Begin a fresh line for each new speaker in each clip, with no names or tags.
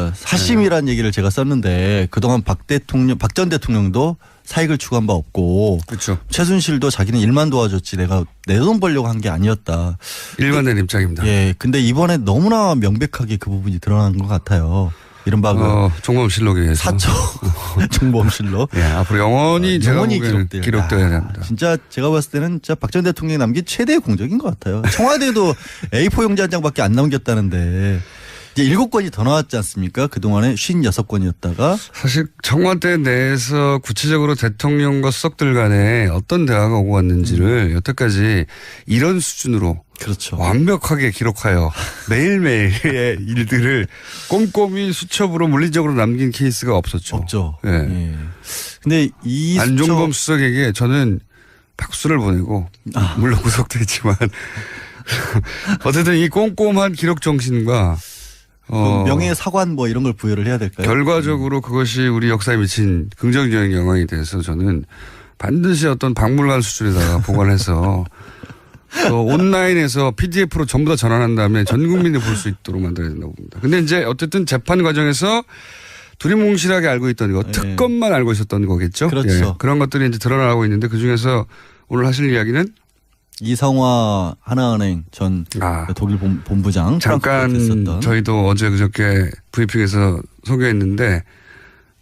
그렇습니다. 사심이라는 얘기를 제가 썼는데 그동안 박 전 대통령도 사익을 추구한 바 없고
그렇죠.
최순실도 자기는 일만 도와줬지 내가 내 돈 벌려고 한 게 아니었다.
일관된 입장입니다.
예. 근데 이번에 너무나 명백하게 그 부분이 드러난 것 같아요. 이른바
종범실록에 의해서.
사초 종범실록.
예, 앞으로 영원히 제가 보기에는 기록되어야 합니다.
진짜 제가 봤을 때는 진짜 박 전 대통령이 남긴 최대의 공적인 것 같아요. 청와대도 A4 용지 한 장밖에 안 남겼다는데 이제 7건이 더 나왔지 않습니까? 그동안에 56건이었다가.
사실 청와대 내에서 구체적으로 대통령과 수석들 간에 어떤 대화가 오고 갔는지를 여태까지 이런 수준으로
그렇죠.
완벽하게 기록하여 매일매일의 일들을 꼼꼼히 수첩으로 물리적으로 남긴 케이스가 없었죠.
없죠.
예.
예. 근데 이
안종범 수석에게 저는 박수를 보내고 물론 구속됐지만 어쨌든 이 꼼꼼한 기록 정신과
명예사관 뭐 이런 걸 부여를 해야 될까요?
결과적으로 그것이 우리 역사에 미친 긍정적인 영향이 돼서 저는 반드시 어떤 박물관 수준에다가 보관해서 또 온라인에서 PDF로 전부 다 전환한 다음에 전 국민이 볼 수 있도록 만들어야 된다고 봅니다. 근데 이제 어쨌든 재판 과정에서 두리뭉실하게 알고 있던 거, 특검만 알고 있었던 거겠죠.
그렇죠.
예, 그런 것들이 이제 드러나고 있는데 그중에서 오늘 하실 이야기는
이상화 하나은행 전 독일 본부장
잠깐 저희도 어제 그저께 브리핑에서 소개했는데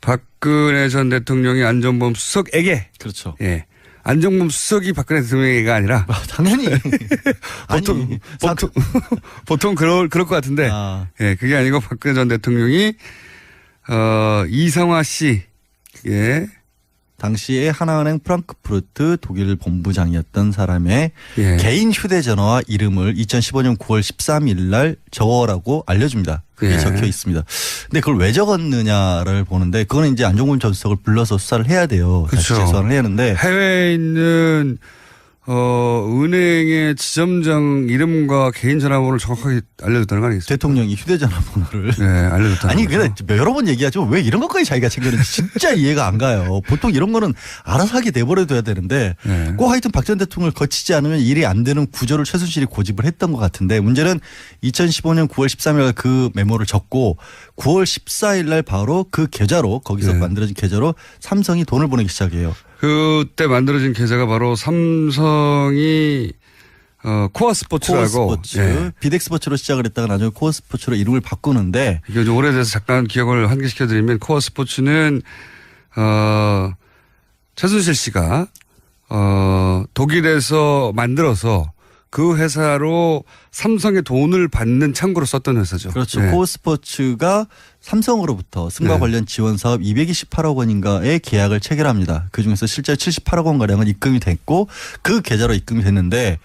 박근혜 전 대통령이 안종범 수석에게
그렇죠.
예. 안종범 수석이 박근혜 대통령이가 아니라
당연히
보통 그럴 것 같은데 예, 그게 아니고 박근혜 전 대통령이 이상화 씨 예.
당시에 하나은행 프랑크푸르트 독일 본부장이었던 사람의 개인 휴대전화와 이름을 2015년 9월 13일 날 적어라고 알려줍니다. 그게 적혀 있습니다. 근데 그걸 왜 적었느냐를 보는데 그거는 이제 안종범 전 수석을 불러서 수사를 해야 돼요.
그렇죠.
다시 재수사를 해야 하는데
해외에 있는 은행의 지점장 이름과 개인 전화번호를 정확하게 알려줬다는 거 아니겠습니까?
대통령이 휴대전화 번호를.
네, 알려줬다는
아니,
거죠.
근데 여러 번 얘기하지만 왜 이런 것까지 자기가 챙겼는지 진짜 이해가 안 가요. 보통 이런 거는 알아서 하게 내버려둬야 되는데 꼭 하여튼 박 전 대통령을 거치지 않으면 일이 안 되는 구조를 최순실이 고집을 했던 것 같은데 문제는 2015년 9월 13일 그 메모를 적고 9월 14일 날 바로 그 계좌로 거기서 만들어진 계좌로 삼성이 돈을 보내기 시작해요.
그때 만들어진 계좌가 바로 삼성이 코어 스포츠라고
코어스포츠, 비덱스포츠로 시작을 했다가 나중에 코어스포츠로 이름을 바꾸는데
이게 좀 오래돼서 잠깐 기억을 환기시켜드리면 코어 스포츠는 최순실 씨가 독일에서 만들어서 그 회사로 삼성의 돈을 받는 창구로 썼던 회사죠.
그렇죠. 코어스포츠가 삼성으로부터 승마 관련 지원 사업 228억 원인가의 계약을 체결합니다. 그중에서 실제 78억 원가량은 입금이 됐고 그 계좌로 입금이 됐는데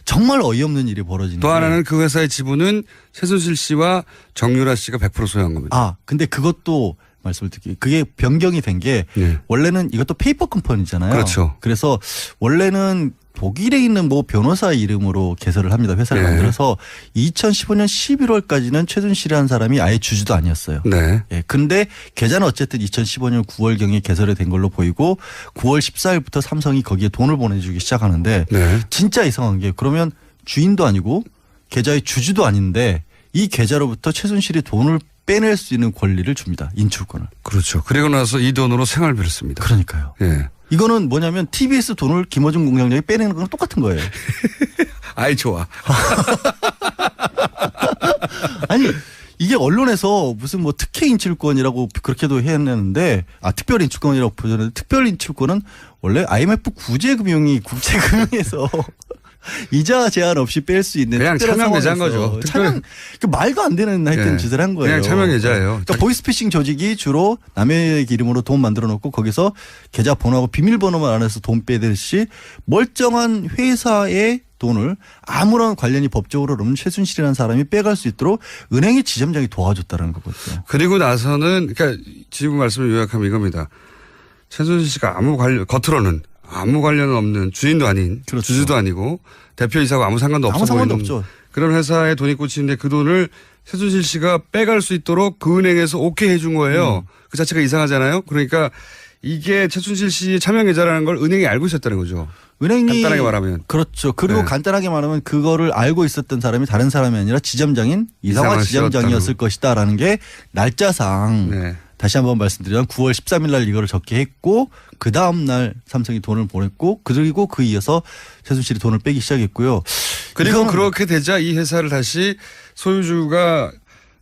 정말 어이없는 일이 벌어지는
또 하나는 그 회사의 지분은 최순실 씨와 정유라 씨가 100% 소유한 겁니다.
근데 그것도 말씀을 드릴게요. 그게 변경이 된 게 원래는 이것도 페이퍼 컴퍼니잖아요.
그렇죠.
그래서 원래는 독일에 있는 뭐 변호사 이름으로 개설을 합니다. 회사를 만들어서 2015년 11월까지는 최순실이라는 사람이 아예 주주도 아니었어요.
네.
예. 근데 계좌는 어쨌든 2015년 9월경에 개설이 된 걸로 보이고 9월 14일부터 삼성이 거기에 돈을 보내주기 시작하는데 진짜 이상한 게 그러면 주인도 아니고 계좌의 주주도 아닌데 이 계좌로부터 최순실이 돈을 빼낼 수 있는 권리를 줍니다. 인출권을.
그렇죠. 그리고 나서 이 돈으로 생활비를 씁니다.
그러니까요.
예.
이거는 뭐냐면 TBS 돈을 김어준 공장장이 빼내는 거랑 똑같은 거예요.
아이 좋아.
아니 이게 언론에서 무슨 뭐 특혜 인출권이라고 그렇게도 해냈는데 특별 인출권이라고 표현했는데 특별 인출권은 원래 IMF 구제금융이 국제금융에서 이자 제한 없이 뺄 수 있는
그냥 차명 계좌인 거죠.
차명 말도 안 되는 하여튼 짓을 한 거예요.
그냥 차명 계좌예요.
그러니까 보이스피싱 조직이 주로 남의 이름으로 돈 만들어 놓고 거기서 계좌 번호하고 비밀번호만 안에서 돈 빼듯이 멀쩡한 회사의 돈을 아무런 관련이 법적으로 없는 최순실이라는 사람이 빼갈 수 있도록 은행의 지점장이 도와줬다는 거거든요.
그리고 나서는 그러니까 지금 말씀을 요약하면 이겁니다. 최순실 씨가 겉으로는 아무 관련 없는 주인도 아닌 주주도 아니고 대표이사하고 아무 상관도 없어 보이는
없죠.
그런 회사에 돈이 꽂히는데 그 돈을 최순실 씨가 빼갈 수 있도록 그 은행에서 오케이 해준 거예요. 그 자체가 이상하잖아요. 그러니까 이게 최순실 씨 차명 계좌라는 걸 은행이 알고 있었다는 거죠.
은행이
간단하게 말하면.
그렇죠. 그리고
네.
간단하게 말하면 그거를 알고 있었던 사람이 다른 사람이 아니라 지점장인 이상화
이상화
지점장이었을
씨였다는.
것이다라는 게 날짜상
네.
다시 한번 말씀드리면 9월 13일 날 이거를 적게 했고 그 다음 날 삼성이 돈을 보냈고 그리고 그 이어서 최순실이 돈을 빼기 시작했고요.
그리고
이거는
그렇게 되자 이 회사를 다시 소유주가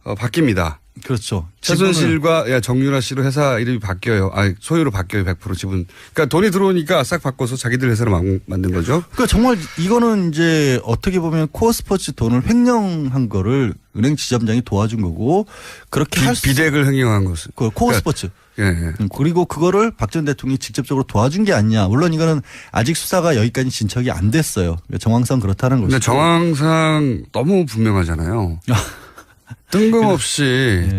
바뀝니다.
그렇죠.
최순실과 정유라 씨로 회사 이름이 바뀌어요. 소유로 바뀌어요. 100% 지분. 그러니까 돈이 들어오니까 싹 바꿔서 자기들 회사로 만든 거죠.
그러니까 정말 이거는 이제 어떻게 보면 코어 스포츠 돈을 횡령한 거를 은행 지점장이 도와준 거고 그렇게 할 수
비대를 횡령한 것은.
코어
그러니까
스포츠.
예.
그리고 그거를 박 전 대통령이 직접적으로 도와준 게 아니냐. 물론 이거는 아직 수사가 여기까지 진척이 안 됐어요. 정황상 그렇다는 거죠.
근데 정황상 너무 분명하잖아요. 뜬금없이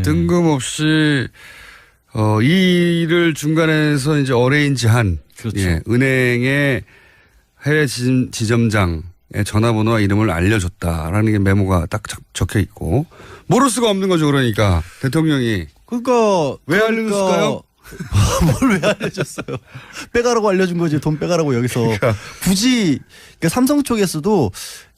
이 일을 중간에서 이제 어레인지한
그렇죠.
예, 은행의 해외 지점장의 전화번호와 이름을 알려줬다라는 게 메모가 딱 적혀 있고 모를 수가 없는 거죠. 그러니까 대통령이
그러니까
왜 알려줬을까요?
뭘 왜 알려줬어요? 빼가라고 알려준 거지. 돈 빼가라고 여기서 굳이 그러니까 삼성 쪽에서도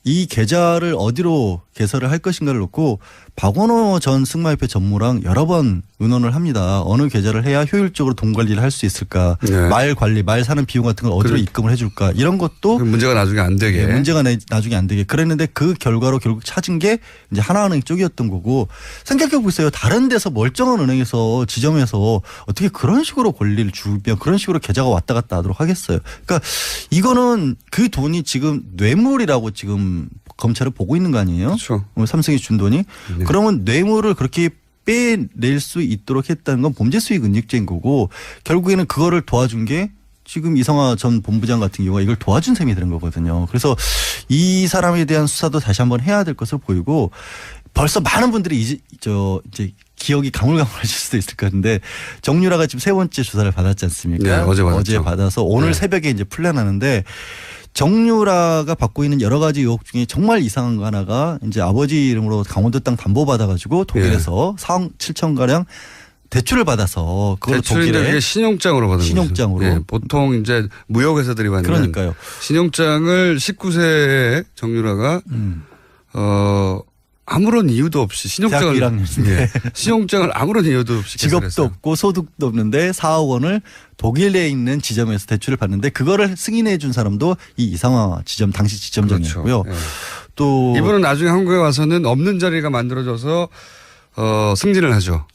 이 계좌를 어디로 개설을 할 것인가를 놓고 박원호 전 승마협회 전무랑 여러 번 의논을 합니다. 어느 계좌를 해야 효율적으로 돈 관리를 할 수 있을까.
네.
말 관리, 말 사는 비용 같은 걸 어디로 입금을 해줄까. 이런 것도
문제가 나중에 안 되게.
문제가 나중에 안 되게. 그랬는데 그 결과로 결국 찾은 게 이제 하나은행 쪽이었던 거고 생각해 보세요. 다른 데서 멀쩡한 은행에서 지점에서 어떻게 그런 식으로 권리를 주면 그런 식으로 계좌가 왔다 갔다 하도록 하겠어요. 그러니까 이거는 그 돈이 지금 뇌물이라고 지금 검찰을 보고 있는 거 아니에요?
그렇죠.
삼성이 준 돈이.
네.
그러면 뇌물을 그렇게 빼낼 수 있도록 했다는 건 범죄 수익 은닉죄인 거고 결국에는 그거를 도와준 게 지금 이성화 전 본부장 같은 경우가 이걸 도와준 셈이 되는 거거든요. 그래서 이 사람에 대한 수사도 다시 한번 해야 될 것으로 보이고 벌써 많은 분들이 이제 기억이 가물가물하실 수도 있을 것 같은데 정유라가 지금 세 번째 조사를 받았지 않습니까?
네, 어제 받았죠.
어제 받아서 오늘
네.
새벽에 이제 풀려나는데 정유라가 받고 있는 여러 가지 의혹 중에 정말 이상한 거 하나가 이제 아버지 이름으로 강원도 땅 담보 받아가지고 독일에서 4억 7천 가량 대출을 받아서 그걸
대출인데
독일에
그게 신용장으로 받은
신용장으로.
거죠. 예, 보통 이제 무역회사들이 받는
그러니까요.
신용장을 19세에 정유라가 아무런 이유도 없이 신용장을
대학교 1학년인데.
예, 신용장을 아무런 이유도 없이
직업도
개설했어요.
없고 소득도 없는데 4억 원을 독일에 있는 지점에서 대출을 받는데 그거를 승인해 준 사람도 이 이상화 지점 당시 지점장이었고요.
그렇죠. 예.
또
이분은 나중에 한국에 와서는 없는 자리가 만들어져서 승진을 하죠.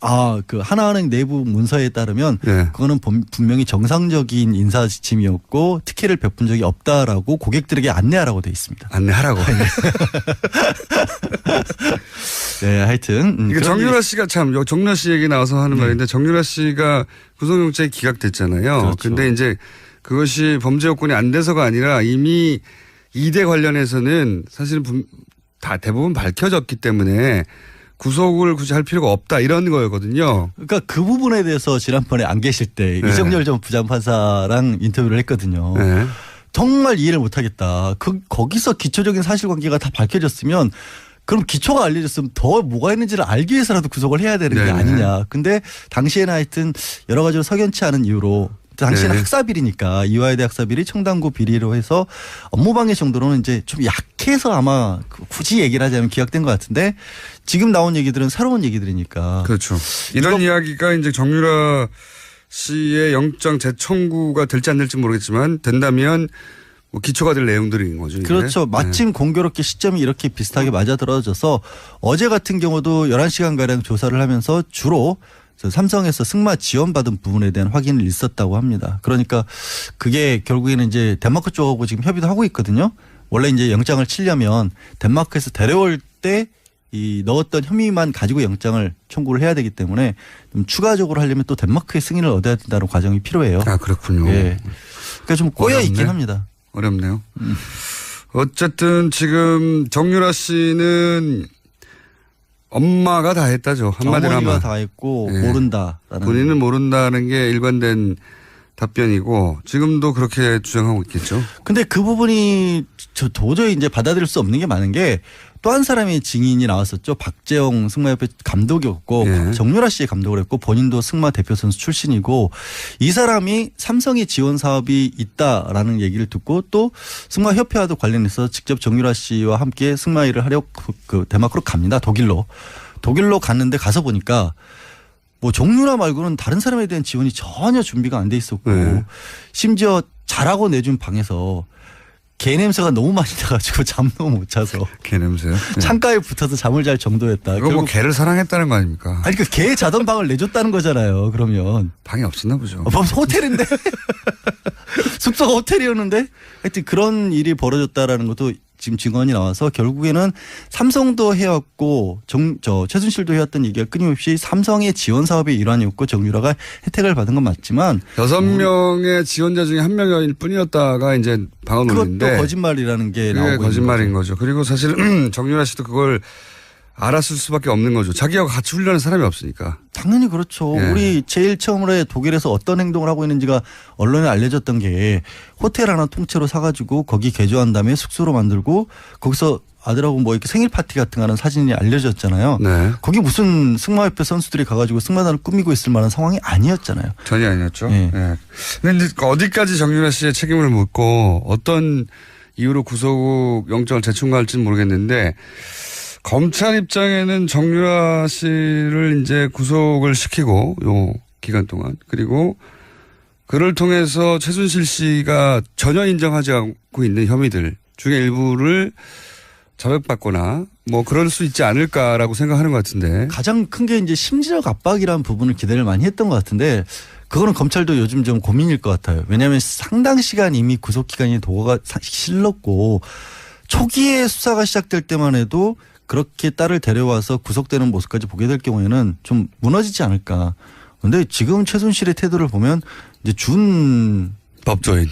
그 하나은행 내부 문서에 따르면
네.
그거는 분명히 정상적인 인사 지침이었고 특혜를 베푼 적이 없다라고 고객들에게 안내하라고 돼 있습니다.
안내하라고.
네, 하여튼
이게 정유라 씨가 참 정유라 씨 얘기 나와서 하는 말인데 정유라 씨가 구속영장이 기각됐잖아요.
그렇죠.
근데 이제 그것이 범죄 요건이 안 돼서가 아니라 이미 2대 관련해서는 사실은 다 대부분 밝혀졌기 때문에 구속을 굳이 할 필요가 없다 이런 거였거든요.
그러니까 그 부분에 대해서 지난번에 안 계실 때
네.
이정열 전 부장판사랑 인터뷰를 했거든요.
네.
정말 이해를 못하겠다. 거기서 기초적인 사실관계가 다 밝혀졌으면 그럼 기초가 알려졌으면 더 뭐가 있는지를 알기 위해서라도 구속을 해야 되는 게
네.
아니냐. 근데 당시에는 하여튼 여러 가지로 석연치 않은 이유로 당시에는
네.
학사비리니까 이화여대 학사비리 청담고 비리로 해서 업무방해 정도로는 이제 좀 약해서 아마 굳이 얘기를 하자면 기각된 것 같은데 지금 나온 얘기들은 새로운 얘기들이니까.
그렇죠. 이런 이야기가 이제 정유라 씨의 영장 재청구가 될지 안 될지 모르겠지만 된다면 뭐 기초가 될 내용들인 거죠. 이게.
그렇죠. 마침 공교롭게 시점이 이렇게 비슷하게 맞아떨어져서 어제 같은 경우도 11시간가량 조사를 하면서 주로 삼성에서 승마 지원받은 부분에 대한 확인을 있었다고 합니다. 그러니까 그게 결국에는 이제 덴마크 쪽하고 지금 협의도 하고 있거든요. 원래 이제 영장을 치려면 덴마크에서 데려올 때 이 넣었던 혐의만 가지고 영장을 청구를 해야 되기 때문에 좀 추가적으로 하려면 또 덴마크의 승인을 얻어야 된다는 과정이 필요해요.
아, 그렇군요.
예. 그러니까 좀 꼬여 있긴
어렵네.
합니다.
어렵네요. 어쨌든 지금 정유라 씨는 엄마가 다 했다죠. 한마디로
어머니가
하면.
다 했고
예.
모른다라는.
본인은 모른다는 게 일관된 답변이고 지금도 그렇게 주장하고 있겠죠.
근데 그 부분이 저 도저히 이제 받아들일 수 없는 게 많은 게 또 한 사람의 증인이 나왔었죠. 박재홍 승마협회 감독이었고
예.
정유라 씨의 감독을 했고 본인도 승마 대표 선수 출신이고 이 사람이 삼성의 지원 사업이 있다라는 얘기를 듣고 또 승마협회와도 관련해서 직접 정유라 씨와 함께 승마 일을 하려 그 데마크로 갑니다. 독일로 갔는데 가서 보니까 뭐 정유라 말고는 다른 사람에 대한 지원이 전혀 준비가 안 돼 있었고
네.
심지어 자라고 내준 방에서 개 냄새가 너무 많이 나가지고 잠도 못 자서
개 냄새요? 네.
창가에 붙어서 잠을 잘 정도였다.
이거 뭐 개를 사랑했다는 거 아닙니까?
아니 그 개 자던 방을 내줬다는 거잖아요. 그러면
방이 없었나 보죠.
호텔인데 숙소가 호텔이었는데 하여튼 그런 일이 벌어졌다라는 것도 지금 증언이 나와서 결국에는 삼성도 해왔고 최순실도 해왔던 얘기가 끊임없이 삼성의 지원 사업의 일환이었고 정유라가 혜택을 받은 건 맞지만
6명의 지원자 중에 1명일 뿐이었다가 이제 방언 올리는데
그것도 거짓말이라는 게
그게
나오고
거짓말인 거죠. 그리고 사실 정유라 씨도 그걸 알았을 수밖에 없는 거죠. 자기하고 같이 훈련한 사람이 없으니까.
당연히 그렇죠.
예.
우리 제일 처음으로 독일에서 어떤 행동을 하고 있는지가 언론에 알려졌던 게 호텔 하나 통째로 사가지고 거기 개조한 다음에 숙소로 만들고 거기서 아들하고 뭐 이렇게 생일 파티 같은 거 하는 사진이 알려졌잖아요.
네.
거기 무슨 승마협회 선수들이 가가지고 승마단을 꾸미고 있을 만한 상황이 아니었잖아요.
전혀 아니었죠.
예.
네. 근데 이제 어디까지 정유라 씨의 책임을 묻고 어떤 이유로 구속 영장을 재청구할지는 모르겠는데 검찰 입장에는 정유라 씨를 이제 구속을 시키고 요 기간 동안 그리고 그를 통해서 최순실 씨가 전혀 인정하지 않고 있는 혐의들 중에 일부를 자백받거나 뭐 그럴 수 있지 않을까라고 생각하는 것 같은데
가장 큰 게 이제 심리적 압박이라는 부분을 기대를 많이 했던 것 같은데 그거는 검찰도 요즘 좀 고민일 것 같아요. 왜냐하면 상당 시간 이미 구속기간이 도가 실렀고 초기에 수사가 시작될 때만 해도 그렇게 딸을 데려와서 구속되는 모습까지 보게 될 경우에는 좀 무너지지 않을까. 그런데 지금 최순실의 태도를 보면 이제 준 법조인,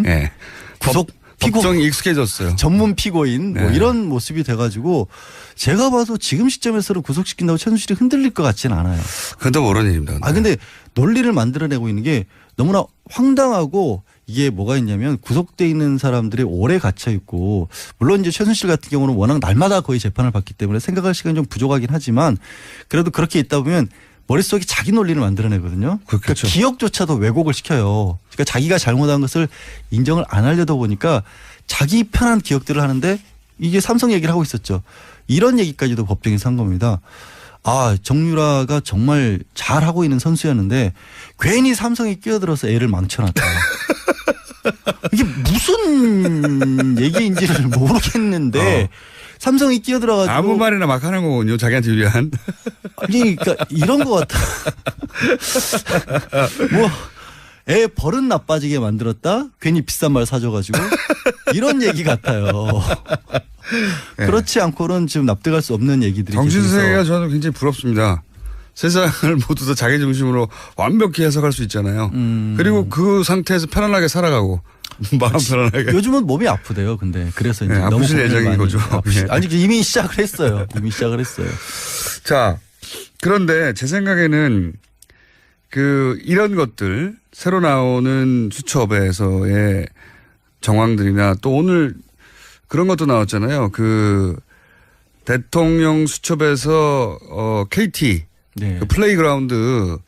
네.
구속
법정이 익숙해졌어요.
전문 피고인 뭐
네.
이런 모습이 돼가지고 제가 봐도 지금 시점에서는 구속시킨다고 최순실이 흔들릴 것 같지는 않아요.
그것도 모르는 일입니다.
아 근데 논리를 만들어내고 있는 게 너무나 황당하고 이게 뭐가 있냐면 구속돼 있는 사람들이 오래 갇혀 있고 물론 이제 최순실 같은 경우는 워낙 날마다 거의 재판을 받기 때문에 생각할 시간이 좀 부족하긴 하지만 그래도 그렇게 있다 보면 머릿속에 자기 논리를 만들어내거든요. 그러니까
그렇죠.
기억조차도 왜곡을 시켜요. 그러니까 자기가 잘못한 것을 인정을 안 하려다 보니까 자기 편한 기억들을 하는데 이게 삼성 얘기를 하고 있었죠. 이런 얘기까지도 법정에서 한 겁니다. 아, 정유라가 정말 잘하고 있는 선수였는데 괜히 삼성이 끼어들어서 애를 망쳐놨다. 이게 무슨 얘기인지를 모르겠는데 삼성이 끼어들어가지고
아무 말이나 막 하는 거군요. 자기한테 유리한.
아니 그러니까 이런 것 같아. 뭐 애 버릇 나빠지게 만들었다. 괜히 비싼 말 사줘가지고 이런 얘기 같아요.
네.
그렇지 않고는 지금 납득할 수 없는 얘기들이
정신세계가 저는 굉장히 부럽습니다. 세상을 모두 다 자기 중심으로 완벽히 해석할 수 있잖아요. 그리고 그 상태에서 편안하게 살아가고 마음 편안하게.
요즘은 몸이 아프대요. 근데 그래서 이제
네,
너무
아프실
고민을
예정인
많이
거죠. 네.
아니 이미 시작을 했어요. 이미 시작을 했어요.
자, 그런데 제 생각에는 이런 것들 새로 나오는 수첩에서의 정황들이나 또 오늘 그런 것도 나왔잖아요. 대통령 수첩에서 KT
네.
플레이그라운드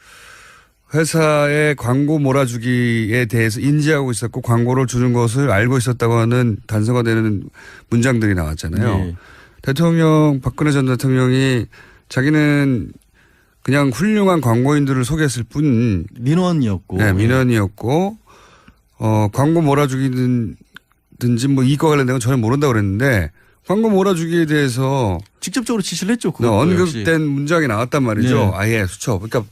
회사의 광고 몰아주기에 대해서 인지하고 있었고 광고를 주는 것을 알고 있었다고 하는 단서가 되는 문장들이 나왔잖아요.
네.
박근혜 전 대통령이 자기는 그냥 훌륭한 광고인들을 소개했을 뿐
민원이었고.
네, 민원이었고 광고 몰아주기든지 뭐 이거 관련된 건 전혀 모른다고 그랬는데 광고 몰아주기에 대해서
직접적으로 지시를 했죠.
언급된 문장이 나왔단 말이죠.
네.
아예 수첩. 그러니까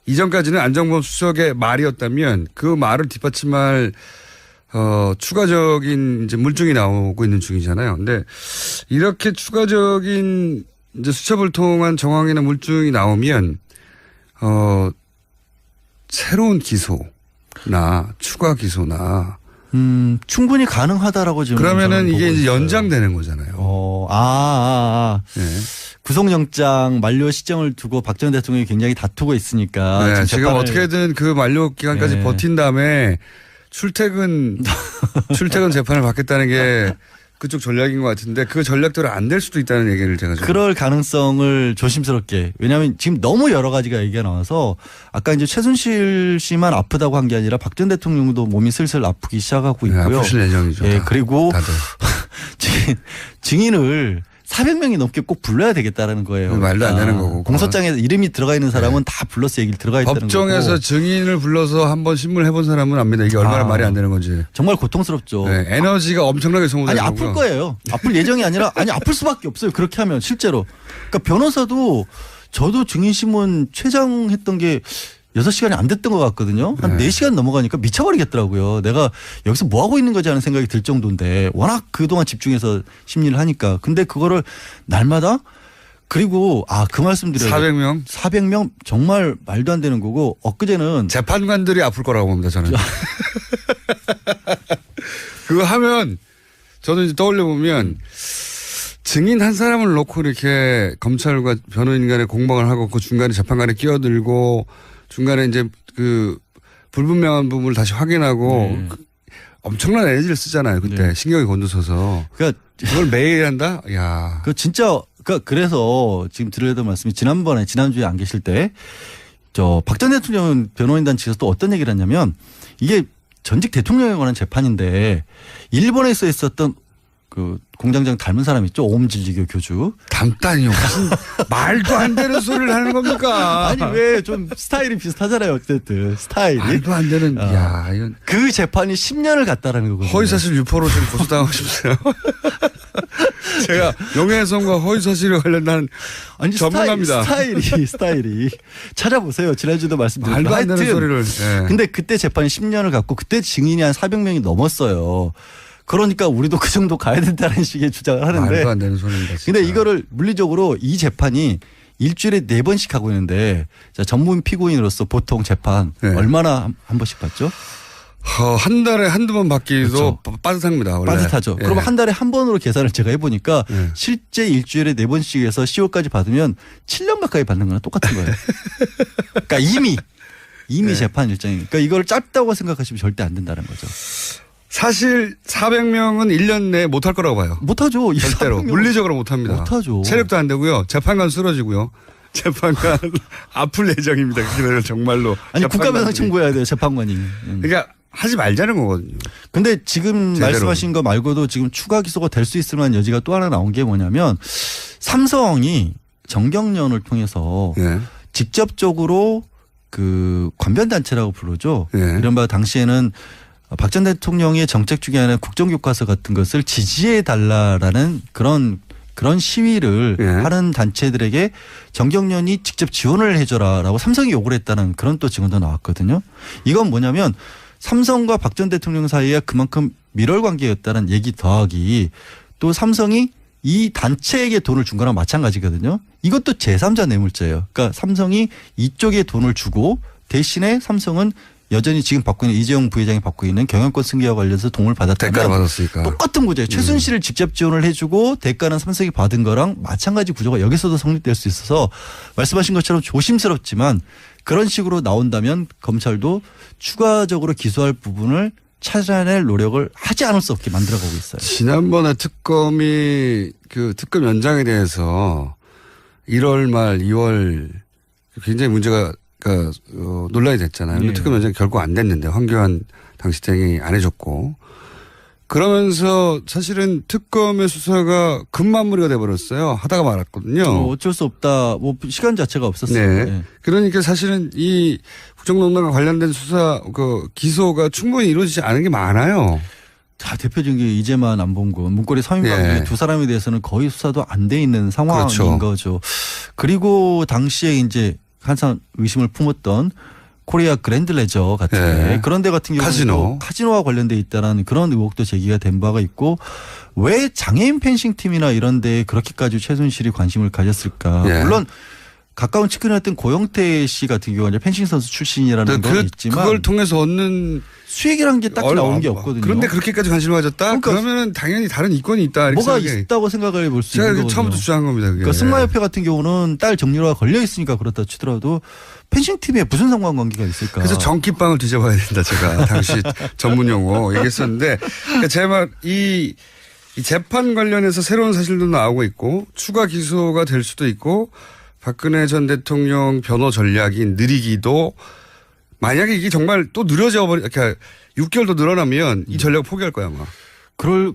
이전까지는 안정범 수석의 말이었다면 그 말을 뒷받침할 추가적인 이제 물증이 나오고 있는 중이잖아요. 근데 이렇게 추가적인 이제 수첩을 통한 정황이나 물증이 나오면 새로운 기소나 추가 기소나
충분히 가능하다라고 지금
그러면은 이게 이제
있어요.
연장되는 거잖아요.
네. 구속영장 만료 시점을 두고 박 전 대통령이 굉장히 다투고 있으니까
네, 지금 어떻게든 그 만료 기간까지
네.
버틴 다음에 출퇴근 재판을 받겠다는 게 그쪽 전략인 것 같은데 그 전략대로 안 될 수도 있다는 얘기를 제가 좀.
그럴 가능성을 조심스럽게. 왜냐하면 지금 너무 여러 가지가 얘기가 나와서 아까 이제 최순실 씨만 아프다고 한 게 아니라 박 전 대통령도 몸이 슬슬 아프기 시작하고 있고요.
네, 아프실 예정이죠.
예, 그리고
다들.
증인을 400명이 넘게 꼭 불러야 되겠다라는 거예요.
말도 안 되는 거고.
공소장에 이름이 들어가 있는 사람은 다 불러서 얘기를 들어가 있다는 거고.
법정에서 증인을 불러서 한번 신문을 해본 사람은 압니다. 이게 얼마나 말이 안 되는 건지.
정말 고통스럽죠.
네, 에너지가 엄청나게 소모되는
아니
거고요.
아플 거예요. 아플 예정이 아니라 아플 수밖에 없어요. 그렇게 하면 실제로. 그러니까 변호사도 저도 증인신문 최장했던 게 6시간이 안 됐던 것 같거든요. 한 4시간 넘어가니까 미쳐버리겠더라고요. 내가 여기서 뭐 하고 있는 거지 하는 생각이 들 정도인데 워낙 그동안 집중해서 심리를 하니까. 근데 그거를 날마다 그리고 그 말씀 드려요.
400명?
400명 정말 말도 안 되는 거고 엊그제는
재판관들이 아플 거라고 봅니다. 저는. 그거 하면 저는 이제 떠올려 보면 증인 한 사람을 놓고 이렇게 검찰과 변호인 간에 공방을 하고 그 중간에 재판관에 끼어들고 중간에 이제 그 불분명한 부분을 다시 확인하고 엄청난 에너지를 쓰잖아요. 그때 신경이 곤두서서.
그러니까
그걸 매일 한다? 야.
그 진짜 그래서 지금 드려야 말씀이 지난주에 안 계실 때 박 전 대통령 변호인단 측에서 또 어떤 얘기를 했냐면 이게 전직 대통령에 관한 재판인데 일본에서 있었던 그 공장장 닮은 사람 있죠? 오음진리교 교주.
닮다니요. 무슨 말도 안 되는 소리를 하는 겁니까?
아니 왜 좀 스타일이 비슷하잖아요. 어쨌든 스타일이.
말도 안 되는. 야, 이건
그 재판이 10년을 갔다라는 거거든요.
허위사실 유포로 지금 고소당하고 싶어요. 제가 명예훼손과 허위사실에 관련한 전문가입니다.
스타일이 찾아보세요. 지난주도 말씀드렸지만
말도 안 되는 소리를. 네.
근데 그때 재판이 10년을 갔고 그때 증인이 한 400명이 넘었어요. 그러니까 우리도 그 정도 가야 된다는 식의 주장을 하는데.
말도 안 되는 소리입니다. 진짜.
근데 이거를 물리적으로 이 재판이 일주일에 4번씩 하고 있는데 자, 전문 피고인으로서 보통 재판 얼마나 한 번씩 받죠?
한 달에 한두 번 받기도
그렇죠.
빠듯합니다. 원래.
빠듯하죠. 그럼 한 달에 한 번으로 계산을 제가 해보니까 실제 일주일에 4번씩 해서 10월까지 받으면 7년 가까이 받는 거랑 똑같은 거예요. 그러니까 이미 재판 일정이니까 그러니까 이걸 짧다고 생각하시면 절대 안 된다는 거죠.
사실 400명은 1년 내에 못할 거라고 봐요.
못하죠.
절대로. 물리적으로 못합니다.
못하죠.
체력도 안 되고요. 재판관 쓰러지고요. 재판관 아플 예정입니다. 그래서 정말로.
아니 국가배상 청구해야 돼요. 재판관이.
그러니까 하지 말자는 거거든요.
근데 지금
제대로.
말씀하신 거 말고도 지금 추가 기소가 될 수 있을 만한 여지가 또 하나 나온 게 뭐냐면 삼성이 정경련을 통해서 직접적으로 그 관변단체라고 부르죠. 이른바 당시에는 박 전 대통령의 정책 중에 하나는 국정교과서 같은 것을 지지해 달라라는 그런 시위를 하는 단체들에게 정경련이 직접 지원을 해줘라라고 삼성이 요구를 했다는 그런 또 증언도 나왔거든요. 이건 뭐냐면 삼성과 박 전 대통령 사이에 그만큼 밀월 관계였다는 얘기 더하기 또 삼성이 이 단체에게 돈을 준 거랑 마찬가지거든요. 이것도 제3자 뇌물죄예요. 그러니까 삼성이 이쪽에 돈을 주고 대신에 삼성은 여전히 지금 받고 있는 이재용 부회장이 받고 있는 경영권 승계와 관련해서 돈을 받았다면
대가를 받았으니까.
똑같은 구조예요. 최순실을 직접 지원을 해주고 대가는 삼성이 받은 거랑 마찬가지 구조가 여기서도 성립될 수 있어서 말씀하신 것처럼 조심스럽지만 그런 식으로 나온다면 검찰도 추가적으로 기소할 부분을 찾아낼 노력을 하지 않을 수 없게 만들어가고 있어요.
지난번에 특검이 그 특검 연장에 대해서 1월 말 2월 굉장히 문제가 그러니까 논란이 됐잖아요. 근데 특검 연장이 결국 안 됐는데 황교안 당시장이 안 해줬고 그러면서 사실은 특검의 수사가 급마무리가 돼버렸어요. 하다가 말았거든요.
어쩔 수 없다. 뭐 시간 자체가 없었어요.
네. 그러니까 사실은 이 국정농단과 관련된 수사 그 기소가 충분히 이루어지지 않은 게 많아요.
자, 대표적인 게 이재만 안봉근 문고리 서인관 두 사람에 대해서는 거의 수사도 안 돼 있는 상황인
그렇죠.
거죠. 그리고 당시에 이제 항상 의심을 품었던 코리아 그랜드 레저 같은 그런 데 같은 경우는 카지노와 관련돼 있다는 그런 의혹도 제기가 된 바가 있고 왜 장애인 펜싱 팀이나 이런 데에 그렇게까지 최순실이 관심을 가졌을까. 물론 가까운 측근이었던 고영태 씨 같은 경우는 펜싱 선수 출신이라는 건 있지만
그걸 통해서 얻는
수익이라는 게 딱히 나온 게 없거든요.
그런데 그렇게까지 관심을 가졌다? 그러면 당연히 다른 이권이 있다.
뭐가 있다고 생각을 볼 수 있는 거거든요.
제가 처음부터 주장한 겁니다. 그게.
그러니까 승마협회 같은 경우는 딸 정유라가 걸려 있으니까 그렇다 치더라도 펜싱 팀에 무슨 상관관계가 있을까?
그래서 전기빵을 뒤져봐야 된다. 제가 당시 전문 용어 얘기했었는데 그러니까 제 말 이 이 재판 관련해서 새로운 사실도 나오고 있고 추가 기소가 될 수도 있고 박근혜 전 대통령 변호 전략이 느리기도 만약에 이게 정말 또 느려져 버리, 이렇게 6개월 더 늘어나면 이 전략을 포기할 거야 아마.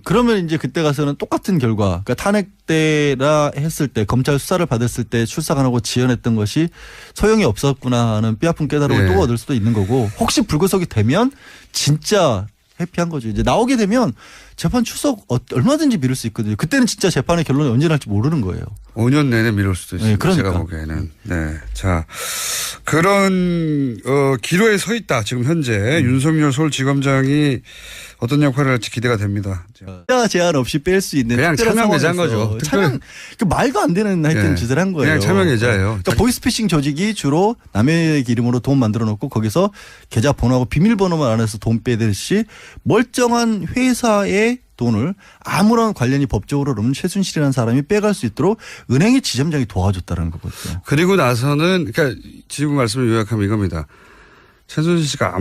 그러면 이제 그때 가서는 똑같은 결과, 그러니까 탄핵 때라 했을 때 검찰 수사를 받았을 때 출석 안 하고 지연했던 것이 소용이 없었구나 하는 뼈아픈 깨달음을
네.
또 얻을 수도 있는 거고, 혹시 불구속이 되면 진짜 해피한 거죠. 이제 나오게 되면 재판 출석 얼마든지 미룰 수 있거든요. 그때는 진짜 재판의 결론이 언제 날지 모르는 거예요.
5년 내내 미룰 수도 있습니다.
네, 그러니까.
제가 보기에는. 네. 자, 그런 기로에 서 있다. 지금 현재 윤석열 서울지검장이 어떤 역할을 할지 기대가 됩니다.
제한 없이 뺄 수 있는
그냥
특별한
차명 예자한
상황에서
거죠.
차명, 말도 안 되는 하여튼
네.
짓을 한 거예요.
그냥 차명 예자예요.
그러니까 보이스피싱 조직이 주로 남의 이름으로 돈 만들어 놓고 거기서 계좌 번호하고 비밀번호만 안에서 돈 빼듯이 멀쩡한 회사의 돈을 아무런 관련이 법적으로 없는 최순실이라는 사람이 빼갈 수 있도록 은행의 지점장이 도와줬다는 거거든요.
그리고 나서는 그러니까 지금 말씀을 요약하면 이겁니다. 최순실 씨가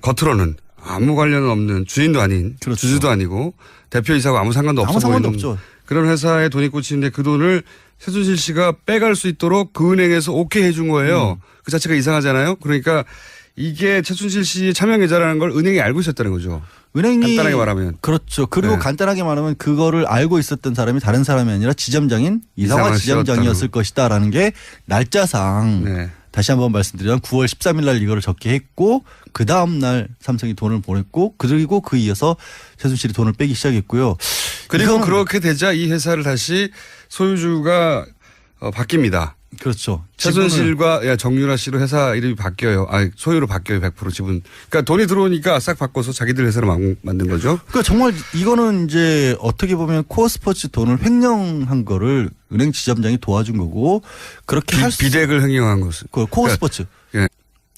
겉으로는 아무 관련은 없는 주인도 아닌
그렇죠.
주주도 아니고 대표이사하고 아무 상관도 없어
아무 상관도
보이는
없죠.
그런 회사에 돈이 꽂히는데 그 돈을 최순실 씨가 빼갈 수 있도록 그 은행에서 오케이 해준 거예요. 그 자체가 이상하잖아요. 그러니까 이게 최순실 씨의 차명 계좌라는 걸 은행이 알고 있었다는 거죠.
은행이
간단하게 말하면.
그렇죠. 그리고
네.
간단하게 말하면 그거를 알고 있었던 사람이 다른 사람이 아니라 지점장인 이상화
이상화
지점장이었을
씨였다는.
것이다라는 게 날짜상
네.
다시 한번 말씀드리면 9월 13일 날 이거를 적게 했고 그 다음 날 삼성이 돈을 보냈고 그리고 그 이어서 최순실이 돈을 빼기 시작했고요.
그리고
이거는
그렇게 되자 이 회사를 다시 소유주가 바뀝니다.
그렇죠.
최순실과 정유라 씨로 회사 이름이 바뀌어요. 소유로 바뀌어요. 100% 지분. 그러니까 돈이 들어오니까 싹 바꿔서 자기들 회사로 만든 거죠.
그러니까 정말 이거는 이제 어떻게 보면 코어 스포츠 돈을 횡령한 거를 은행 지점장이 도와준 거고 그렇게 할 수
비대액을 횡령한 것은.
코어
그러니까
스포츠.
예.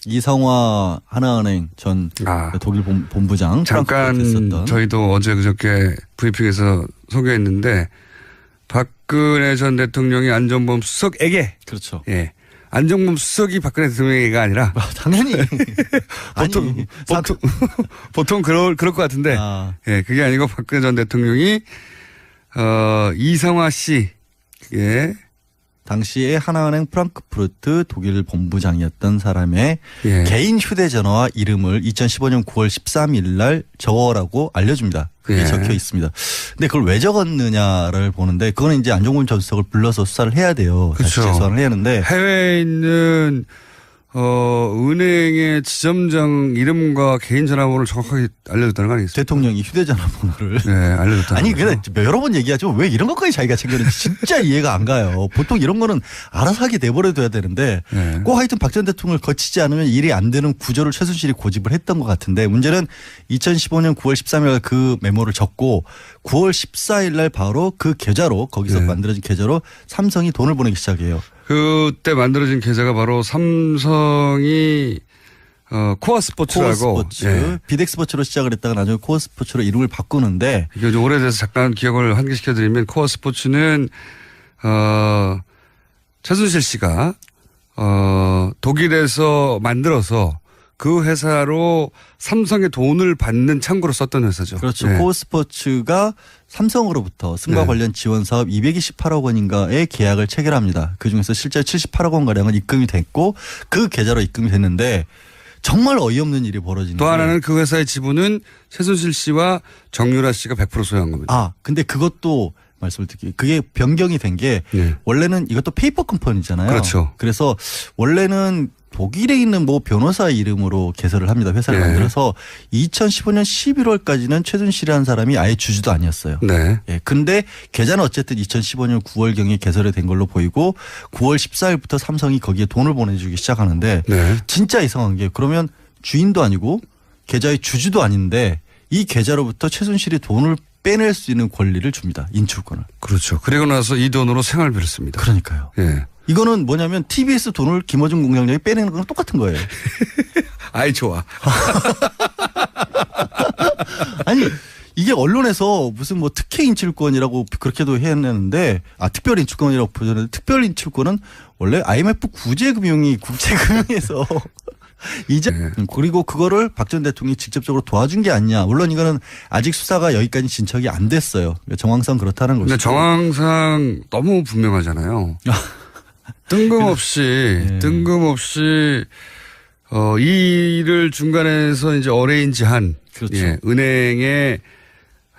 이상화 하나은행 전 독일 본부장
잠깐
프랑크푸르트에 있었던.
저희도 어제 그저께 브리핑에서 소개했는데 박근혜 전 대통령이 안종범 수석에게
그렇죠.
예. 안종범 수석이 박근혜 대통령에게가 아니라
당연히
보통 그럴 것 같은데 예, 그게 아니고 박근혜 전 대통령이 이상화 씨 예.
당시에 하나은행 프랑크푸르트 독일 본부장이었던 사람의
예.
개인 휴대전화와 이름을 2015년 9월 13일 날 적어라고 알려줍니다. 그게
예.
적혀 있습니다. 근데 그걸 왜 적었느냐를 보는데 그거는 이제 안종범 전 수석을 불러서 수사를 해야 돼요. 다시
그렇죠.
재수사를 해야 하는데
해외에 있는 은행의 지점장 이름과 개인 전화번호를 정확하게 알려줬다는 거 아니겠습니까?
대통령이 휴대전화 번호를
네, 알려줬다는
아니
거죠.
근데 여러 번 얘기하죠. 왜 이런 것까지 자기가 챙겼는지 진짜 이해가 안 가요. 보통 이런 거는 알아서 하게 내버려둬야 되는데
네.
꼭 하여튼 박 전 대통령을 거치지 않으면 일이 안 되는 구조를 최순실이 고집을 했던 것 같은데 문제는 2015년 9월 13일 그 메모를 적고 9월 14일 날 바로 그 계좌로 거기서
네.
만들어진 계좌로 삼성이 돈을 보내기 시작해요.
그때 만들어진 계좌가 바로 삼성이 코어 스포츠라고
코어스포츠
예.
비덱스포츠로 시작을 했다가 나중에 코어스포츠로 이름을 바꾸는데
이게 좀 오래돼서 잠깐 기억을 환기시켜드리면 코어 스포츠는 최순실 씨가 독일에서 만들어서 그 회사로 삼성의 돈을 받는 창구로 썼던 회사죠.
그렇죠.
네.
코어스포츠가 삼성으로부터 승마
네.
관련 지원 사업 228억 원인가의 계약을 체결합니다. 그중에서 실제 78억 원 가량은 입금이 됐고 그 계좌로 입금이 됐는데 정말 어이없는 일이 벌어지는
또 하나는 그 회사의 지분은 최순실 씨와 정유라 씨가 100% 소유한 겁니다.
근데 그것도 말씀을 드릴게요. 그게 변경이 된 게
네.
원래는 이것도 페이퍼 컴퍼니잖아요.
그렇죠.
그래서 원래는 독일에 있는 뭐 변호사 이름으로 개설을 합니다. 회사를
네.
만들어서 2015년 11월까지는 최순실이라는 사람이 아예 주주도 아니었어요.
네.
예. 근데 계좌는 어쨌든 2015년 9월경에 개설이 된 걸로 보이고 9월 14일부터 삼성이 거기에 돈을 보내주기 시작하는데
네.
진짜 이상한 게 그러면 주인도 아니고 계좌의 주주도 아닌데 이 계좌로부터 최순실이 돈을 빼낼 수 있는 권리를 줍니다. 인출권을.
그렇죠. 그리고 나서 이 돈으로 생활비를 씁니다.
그러니까요.
예.
이거는 뭐냐면 TBS 돈을 김어준 공장장이 빼내는 거랑 똑같은 거예요.
아이 좋아.
아니 이게 언론에서 무슨 뭐 특혜 인출권이라고 그렇게도 해냈는데 특별 인출권이라고 표현했는데 특별 인출권은 원래 IMF 구제금융이 국제금융에서 이제
네.
그리고 그거를 박 전 대통령이 직접적으로 도와준 게 아니냐. 물론 이거는 아직 수사가 여기까지 진척이 안 됐어요. 정황상 그렇다는 것이고.
근데 정황상 너무 분명하잖아요. 뜬금없이 이 일을 중간에서 이제 어레인지한
그렇죠.
예, 은행의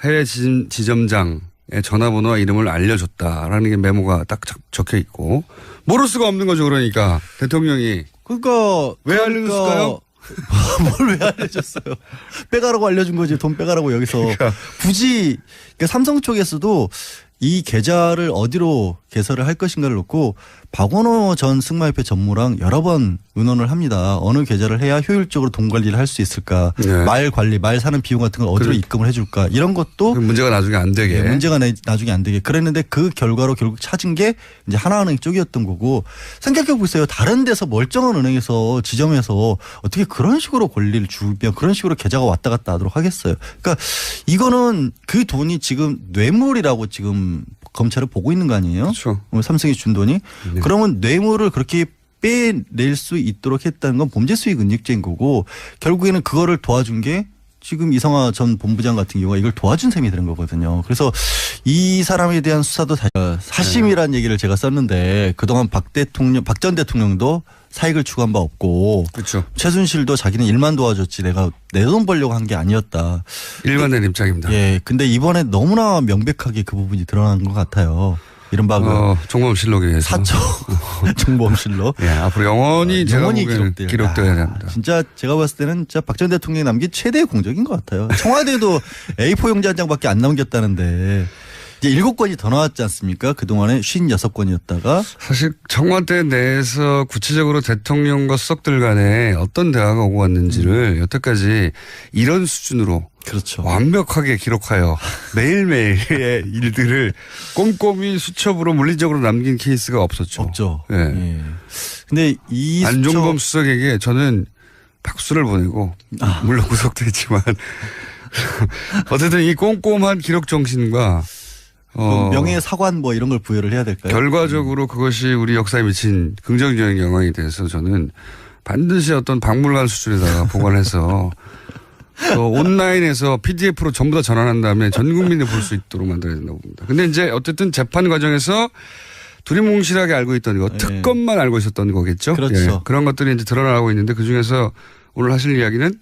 해외 지점장의 전화번호와 이름을 알려줬다라는 게 메모가 딱 적혀 있고 모를 수가 없는 거죠. 그러니까 대통령이
그러니까
왜 알려줬을까요?
뭘 왜 알려줬어요? 빼가라고 알려준 거지. 돈 빼가라고 여기서 굳이 그러니까 삼성 쪽에서도 이 계좌를 어디로 개설을 할 것인가를 놓고 박원호 전 승마협회 전무랑 여러 번 의논을 합니다. 어느 계좌를 해야 효율적으로 돈 관리를 할 수 있을까.
네.
말 관리, 말 사는 비용 같은 걸 어디로 입금을 해줄까. 이런 것도
문제가 나중에 안 되게.
문제가 나중에 안 되게 그랬는데 그 결과로 결국 찾은 게 이제 하나은행 쪽이었던 거고 생각해 보세요. 다른 데서 멀쩡한 은행에서 지점에서 어떻게 그런 식으로 권리를 주면 그런 식으로 계좌가 왔다 갔다 하도록 하겠어요. 그러니까 이거는 그 돈이 지금 뇌물이라고 지금 검찰을 보고 있는 거 아니에요?
그렇죠.
삼성이 준 돈이.
네.
그러면 뇌물을 그렇게 빼낼 수 있도록 했다는 건 범죄 수익 은닉죄인 거고 결국에는 그거를 도와준 게 지금 이성화 전 본부장 같은 경우가 이걸 도와준 셈이 되는 거거든요. 그래서 이 사람에 대한 수사도 사심이라는 얘기를 제가 썼는데 그동안 박 전 대통령도 사익을 추구한 바 없고
그렇죠.
최순실도 자기는 일만 도와줬지 내가 내 돈 벌려고 한 게 아니었다.
일관된 입장입니다.
예. 근데 이번에 너무나 명백하게 그 부분이 드러난 것 같아요. 이른바
종범실록에 의해서.
사초 정보험실로.
예, 앞으로 영원히 제가 보기에는 기록돼야 됩니다.
진짜 제가 봤을 때는 진짜 박 전 대통령이 남긴 최대의 공적인 것 같아요. 청와대도 A4 용지 한 장밖에 안 남겼다는데 이제 7건이 더 나왔지 않습니까? 그동안에 56건이었다가.
사실 청와대 내에서 구체적으로 대통령과 수석들 간에 어떤 대화가 오고 왔는지를 여태까지 이런 수준으로
그렇죠.
완벽하게 기록하여 매일매일의 일들을 꼼꼼히 수첩으로 물리적으로 남긴 케이스가 없었죠.
없죠.
예.
예. 근데 이
안종범 수석에게 저는 박수를 보내고 물론 구속도 했지만 어쨌든 이 꼼꼼한 기록 정신과
명예 사관 뭐 이런 걸 부여를 해야 될까요?
결과적으로 그것이 우리 역사에 미친 긍정적인 영향이 돼서 저는 반드시 어떤 박물관 수준에다가 보관해서 또 온라인에서 PDF로 전부 다 전환한 다음에 전 국민이 볼 수 있도록 만들어야 된다고 봅니다. 근데 이제 어쨌든 재판 과정에서 두리뭉실하게 알고 있던 거, 특검만 알고 있었던 거겠죠.
그렇죠.
예, 그런 것들이 이제 드러나고 있는데 그 중에서 오늘 하실 이야기는